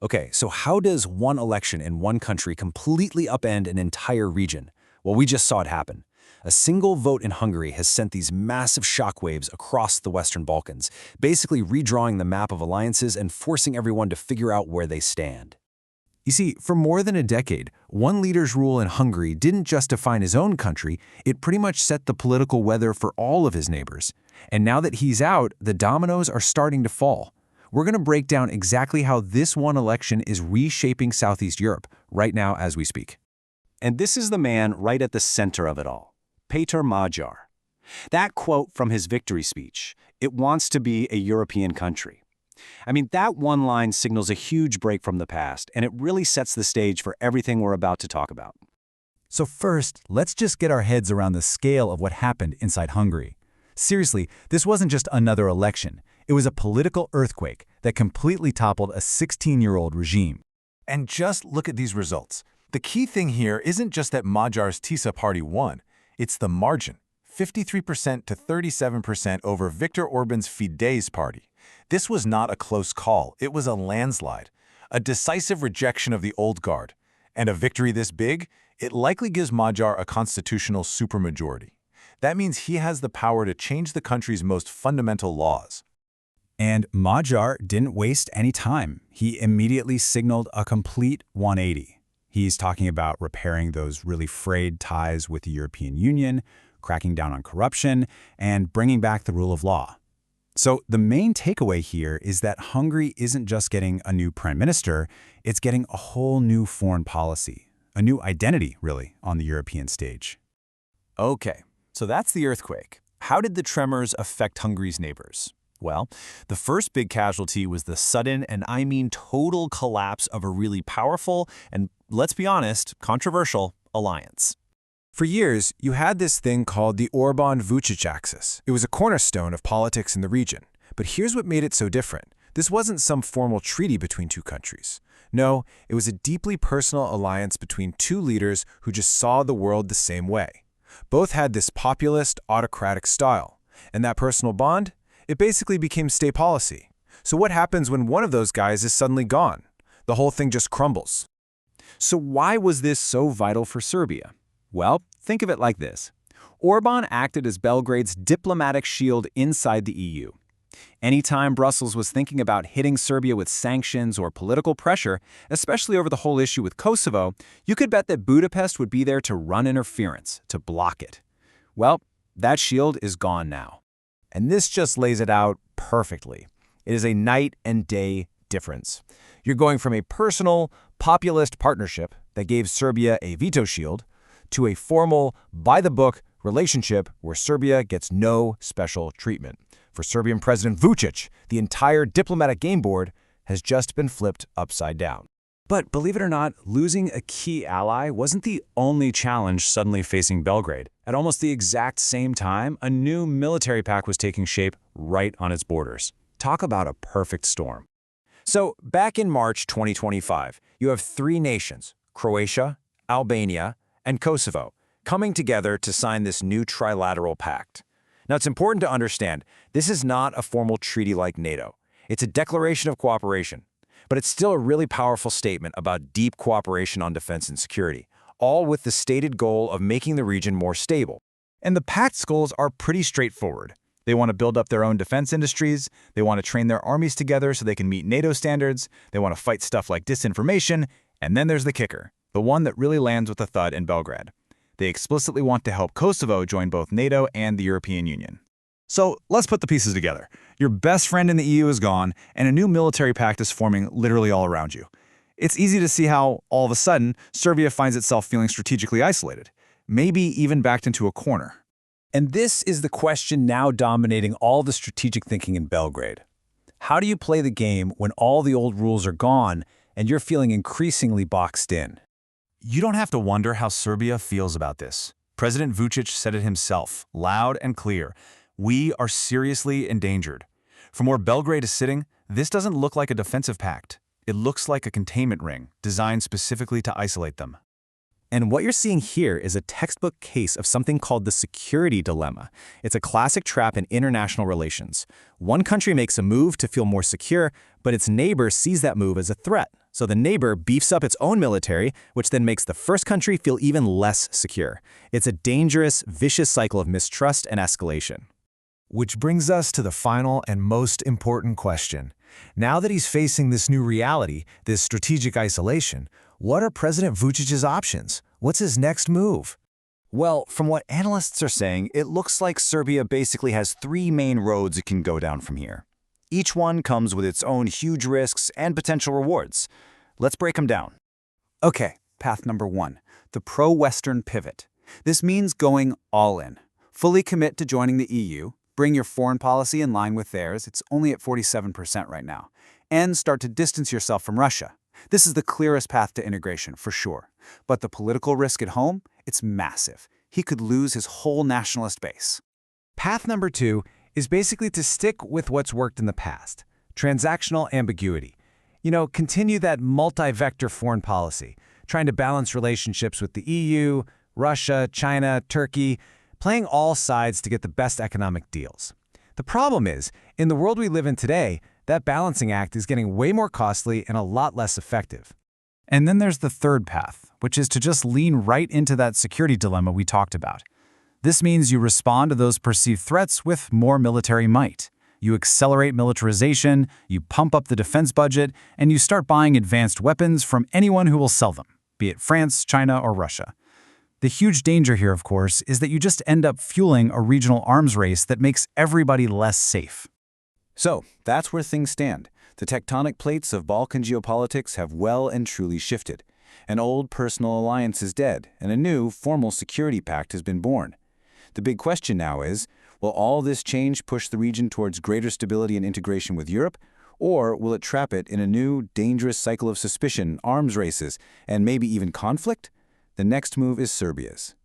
Okay, so how does one election in one country completely upend an entire region? Well, we just saw it happen. A single vote in Hungary has sent these massive shockwaves across the Western Balkans, basically redrawing the map of alliances and forcing everyone to figure out where they stand. You see, for more than a decade, one leader's rule in Hungary didn't just define his own country, it pretty much set the political weather for all of his neighbors. And now that he's out, the dominoes are starting to fall. We're going to break down exactly how this one election is reshaping Southeast Europe right now as we speak. And this is the man right at the center of it all, Péter Magyar. That quote from his victory speech, "It wants to be a European country." I mean, that one line signals a huge break from the past, and it really sets the stage for everything we're about to talk about. So first, let's just get our heads around the scale of what happened inside Hungary. Seriously, this wasn't just another election. It was a political earthquake that completely toppled a 16-year-old regime. And just look at these results. The key thing here isn't just that Magyar's TISA party won. It's the margin, 53% to 37% over Viktor Orban's Fidesz party. This was not a close call. It was a landslide, a decisive rejection of the old guard. And a victory this big, it likely gives Magyar a constitutional supermajority. That means he has the power to change the country's most fundamental laws. And Magyar didn't waste any time. He immediately signaled a complete 180. He's talking about repairing those really frayed ties with the European Union, cracking down on corruption, and bringing back the rule of law. So the main takeaway here is that Hungary isn't just getting a new prime minister, it's getting a whole new foreign policy, a new identity, really, on the European stage. Okay, so that's the earthquake. How did the tremors affect Hungary's neighbors? Well, the first big casualty was the sudden, and I mean total collapse of a really powerful and, let's be honest, controversial alliance. For years, you had this thing called the Orbán-Vučić axis. It was a cornerstone of politics in the region. But here's what made it so different. This wasn't some formal treaty between two countries. No, it was a deeply personal alliance between two leaders who just saw the world the same way. Both had this populist, autocratic style. And that personal bond? It basically became state policy. So what happens when one of those guys is suddenly gone? The whole thing just crumbles. So why was this so vital for Serbia? Well, think of it like this. Orbán acted as Belgrade's diplomatic shield inside the EU. Anytime Brussels was thinking about hitting Serbia with sanctions or political pressure, especially over the whole issue with Kosovo, you could bet that Budapest would be there to run interference, to block it. Well, that shield is gone now. And this just lays it out perfectly. It is a night and day difference. You're going from a personal, populist partnership that gave Serbia a veto shield to a formal, by-the-book relationship where Serbia gets no special treatment. For Serbian President Vučić, the entire diplomatic game board has just been flipped upside down. But believe it or not, losing a key ally wasn't the only challenge suddenly facing Belgrade. At almost the exact same time, a new military pact was taking shape right on its borders. Talk about a perfect storm. So, back in March 2025, you have three nations, Croatia, Albania, and Kosovo, coming together to sign this new trilateral pact. Now, it's important to understand, this is not a formal treaty like NATO. It's a declaration of cooperation. But it's still a really powerful statement about deep cooperation on defense and security, all with the stated goal of making the region more stable. And the pact's goals are pretty straightforward. They want to build up their own defense industries, they want to train their armies together so they can meet NATO standards, they want to fight stuff like disinformation, and then there's the kicker, the one that really lands with a thud in Belgrade. They explicitly want to help Kosovo join both NATO and the European Union. So let's put the pieces together. Your best friend in the EU is gone, and a new military pact is forming literally all around you. It's easy to see how, all of a sudden, Serbia finds itself feeling strategically isolated, maybe even backed into a corner. And this is the question now dominating all the strategic thinking in Belgrade. How do you play the game when all the old rules are gone and you're feeling increasingly boxed in? You don't have to wonder how Serbia feels about this. President Vučić said it himself, loud and clear. We are seriously endangered. From where Belgrade is sitting, this doesn't look like a defensive pact. It looks like a containment ring, designed specifically to isolate them. And what you're seeing here is a textbook case of something called the security dilemma. It's a classic trap in international relations. One country makes a move to feel more secure, but its neighbor sees that move as a threat. So the neighbor beefs up its own military, which then makes the first country feel even less secure. It's a dangerous, vicious cycle of mistrust and escalation. Which brings us to the final and most important question. Now that he's facing this new reality, this strategic isolation, what are President Vucic's options? What's his next move? Well, from what analysts are saying, it looks like Serbia basically has three main roads it can go down from here. Each one comes with its own huge risks and potential rewards. Let's break them down. Okay, path number 1, the pro-Western pivot. This means going all in. Fully commit to joining the EU, bring your foreign policy in line with theirs, it's only at 47% right now, and start to distance yourself from Russia. This is the clearest path to integration, for sure. But the political risk at home, it's massive. He could lose his whole nationalist base. Path number 2 is basically to stick with what's worked in the past. Transactional ambiguity. Continue that multi-vector foreign policy, trying to balance relationships with the EU, Russia, China, Turkey, playing all sides to get the best economic deals. The problem is, in the world we live in today, that balancing act is getting way more costly and a lot less effective. And then there's the third path, which is to just lean right into that security dilemma we talked about. This means you respond to those perceived threats with more military might. You accelerate militarization, you pump up the defense budget, and you start buying advanced weapons from anyone who will sell them, be it France, China, or Russia. The huge danger here, of course, is that you just end up fueling a regional arms race that makes everybody less safe. So, that's where things stand. The tectonic plates of Balkan geopolitics have well and truly shifted. An old personal alliance is dead, and a new, formal security pact has been born. The big question now is, will all this change push the region towards greater stability and integration with Europe, or will it trap it in a new, dangerous cycle of suspicion, arms races, and maybe even conflict? The next move is Serbia's.